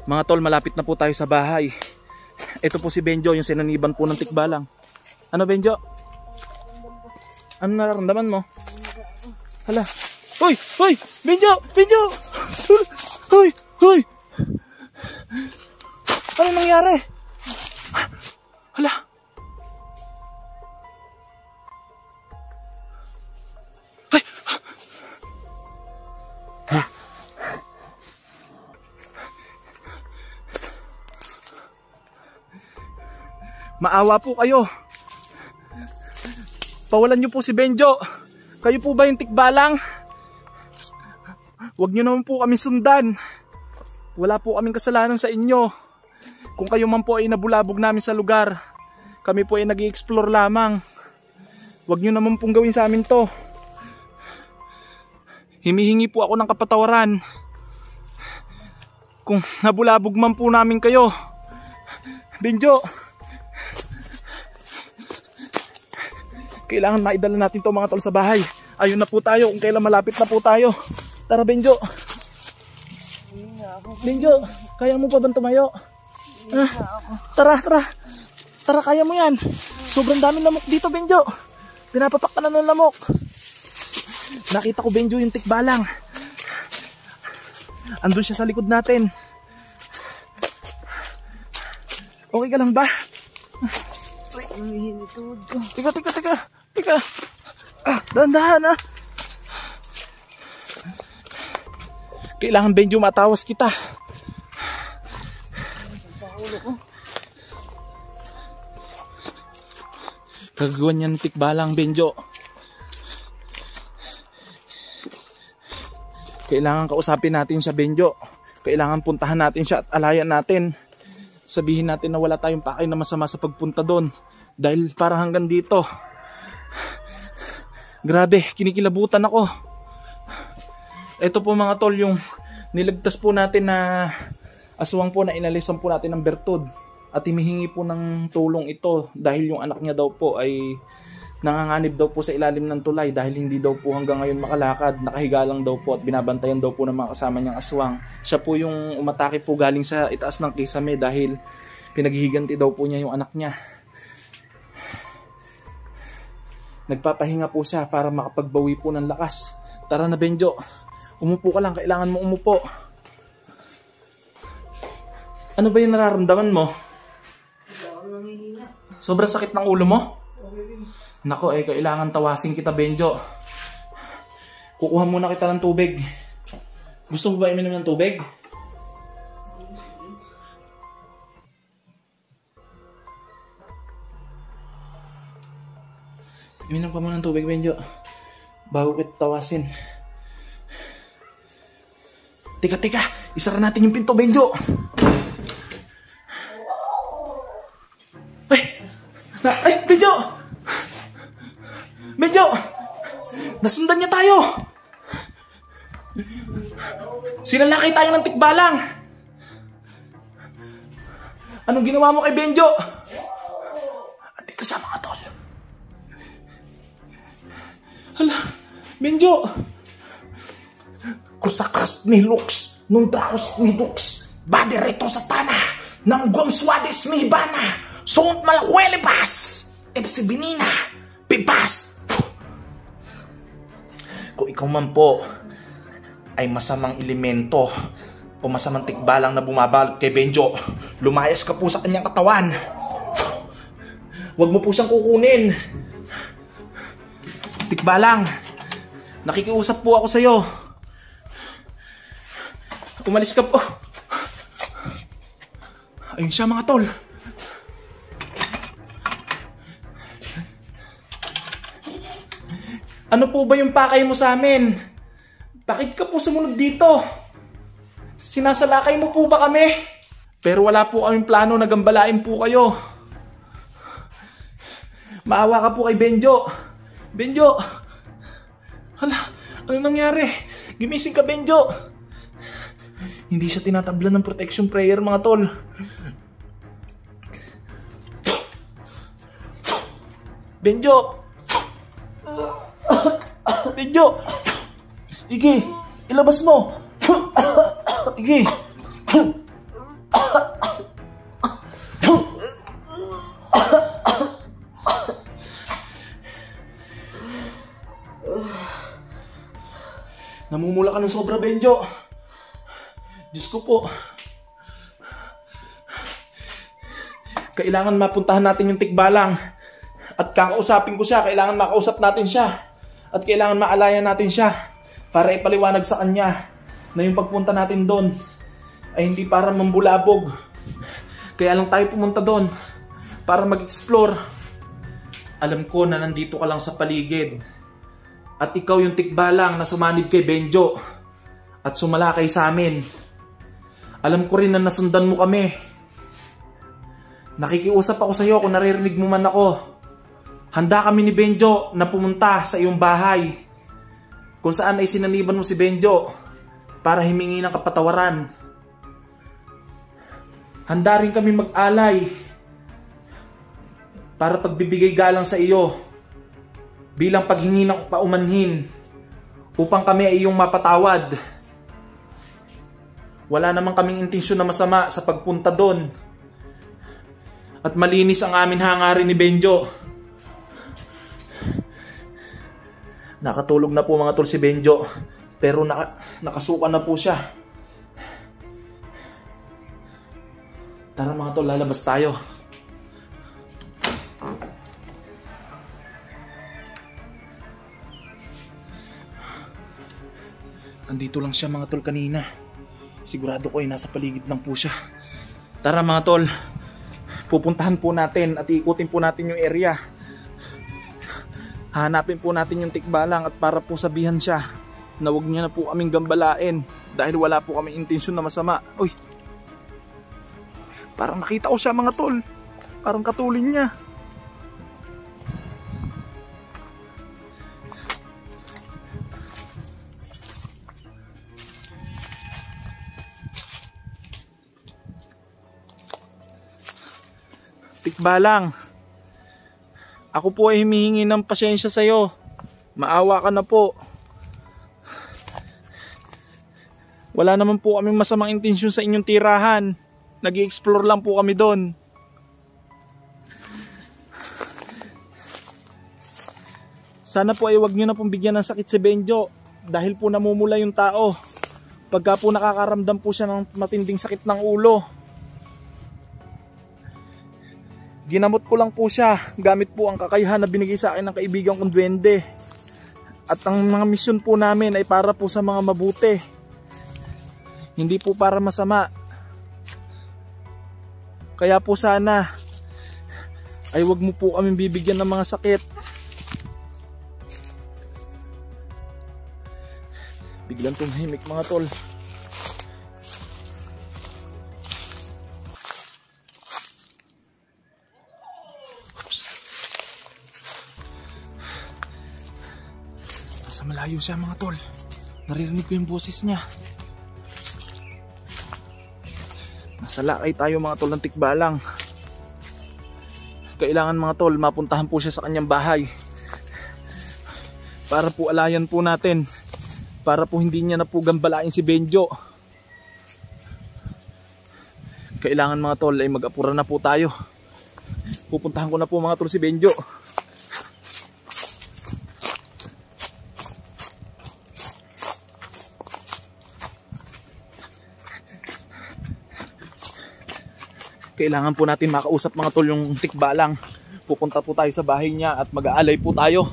Mga tol, malapit na po tayo sa bahay. Ito po si Benjo, yung sinaniban po ng tikbalang. Ano Benjo? Ano nararamdaman mo? Hala. Hoy! Hoy! Benjo! Benjo! Hoy! Hoy! Ano nangyari? Hala. Ay! Maawa po kayo. Pawalan niyo po si Benjo. Kayo po ba yung tikbalang? Huwag niyo naman po kami sundan. Wala po kaming kasalanan sa inyo. Kung kayo man po ay nabulabog namin sa lugar, kami po ay nag-i-explore lamang. Huwag niyo naman pong gawin sa amin to. Himihingi po ako ng kapatawaran. Kung nabulabog man po namin kayo. Benjo, kailangan maidala natin to mga tol sa bahay. Ayun na po tayo kung kailan malapit na po tayo. Tara Benjo. Benjo, kaya mo pa ba tumayo? Tara, tara. Tara, kaya mo yan. Sobrang daming lamok dito Benjo. Pinapapak ka na ng lamok. Nakita ko Benjo yung tikbalang. Andun siya sa likod natin. Okay ka lang ba? Teka. Dahan-dahan ah. Kailangan Benjo matawas kita. Gagawin niyan tikbalang Benjo. Kailangan kausapin natin siya Benjo. Kailangan puntahan natin siya at alayan natin. Sabihin natin na wala tayong pakay na masama sa pagpunta doon. Dahil parang hanggang dito. Grabe, kinikilabutan ako. Ito po mga tol, yung nilagtas po natin na aswang po na inalisan po natin ng bertud. At himihingi po ng tulong ito dahil yung anak niya daw po ay nanganganib daw po sa ilalim ng tulay dahil hindi daw po hanggang ngayon makalakad. Nakahiga lang daw po at binabantayan daw po ng mga kasama niyang aswang. Siya po yung umatake po galing sa itaas ng kisame dahil pinaghihiganti daw po niya yung anak niya. Nagpapahinga po siya para makapagbawi po ng lakas. Tara na Benjo, umupo ka lang, kailangan mo umupo. Ano ba yung nararamdaman mo? Sobrang sakit ng ulo mo? Nako kailangan tawasin kita Benjo. Kukuha muna kita ng tubig. Gusto mo ba iminom ng tubig? Iminom ka muna ng tubig Benjo bago kita tawasin. Teka, isara natin yung pinto Benjo. Ay, Benjo! Benjo! Nasundan niya tayo! Sinalakay tayo ng tikbalang! Anong ginawa mo kay Benjo? Andito siya mga tol. Hala, Benjo! Kusakras ni Lux, nung daos ni Dux, baderito sa tanah, nang guamswades mi bana, sunt malakwelebas, epsibinina, pipas. Kung ikaw man po ay masamang elemento o masamang tikbalang na bumabalot kay Benjo, lumayas ka po sa kanyang katawan. Huwag mo po siyang kukunin. Tikbalang, nakikiusap po ako sa iyo. Umalis ka po. Ayun siya mga tol. Ano po ba yung pakay mo sa amin? Bakit ka po sumunod dito? Sinasalakay mo po ba kami? Pero wala po kaming plano na gambalain po kayo. Maawa ka po kay Benjo. Benjo! Hala, ano nangyari? Gimising ka Benjo. Hindi siya tinatablan ng protection prayer mga tol. Benjo! Benjo! Igi! Ilabas mo! Igi! ka ng sobra, Benjo. Diyos ko po. Kailangan mapuntahan natin yung tikbalang. At kakausapin ko siya. Kailangan makausap natin siya. At kailangan maalayan natin siya. Para ipaliwanag sa kanya na yung pagpunta natin doon ay hindi para mambulabog. Kaya lang tayo pumunta doon para mag-explore. Alam ko na nandito ka lang sa paligid. At ikaw yung tikbalang na sumanib kay Benjo. At sumalakay sa amin. Alam ko rin na nasundan mo kami. Nakikiusap ako sa iyo kung naririnig mo man ako. Handa kami ni Benjo na pumunta sa iyong bahay. Kung saan ay sinaniban mo si Benjo para himingi ng kapatawaran. Handa rin kami mag-alay para pagbibigay galang sa iyo bilang paghingi ng paumanhin upang kami ay iyong mapatawad. Wala namang kaming intensyon na masama sa pagpunta doon. At malinis ang amin hangarin ni Benjo. Nakatulog na po mga tol si Benjo. Pero nakasuka na po siya. Tara mga tol, lalabas tayo. Andito lang siya mga tol kanina. Sigurado ko ay nasa paligid lang po siya. Tara mga tol. Pupuntahan po natin at iikutin po natin yung area. Hanapin po natin yung tikbalang at para po sabihan siya na huwag niya na po kaming gambalain dahil wala po kaming intensyon na masama. Uy! Parang nakita ko siya mga tol. Parang katulin niya. Tikbalang, ako po ay humihingi ng pasensya sa iyo. Maawa ka na po. Wala naman po kaming masamang intensyon sa inyong tirahan. Nag-i-explore lang po kami doon. Sana po ay wag niyo na pong bigyan ng sakit si Benjo dahil po namumula yung tao pagka po nakakaramdam po siya ng matinding sakit ng ulo. Ginamot ko lang po siya gamit po ang kakayahan na binigay sa akin ng kaibigan kong duwende. At ang mga misyon po namin ay para po sa mga mabuti. Hindi po para masama. Kaya po sana ay wag mo po kami bibigyan ng mga sakit. Biglang tumahimik mga tol. Nasa malayo siya mga tol. Naririnig ko yung boses niya. Nasa lakay tayo mga tol ng tikbalang. Kailangan mga tol mapuntahan po siya sa kanyang bahay. Para po alayan po natin. Para po hindi niya na po gambalain si Benjo. Kailangan mga tol ay mag-apura na po tayo. Pupuntahan ko na po mga tol si Benjo. Kailangan po natin makausap mga tol yung tikbalang. Pupunta po tayo sa bahay niya at mag-aalay po tayo.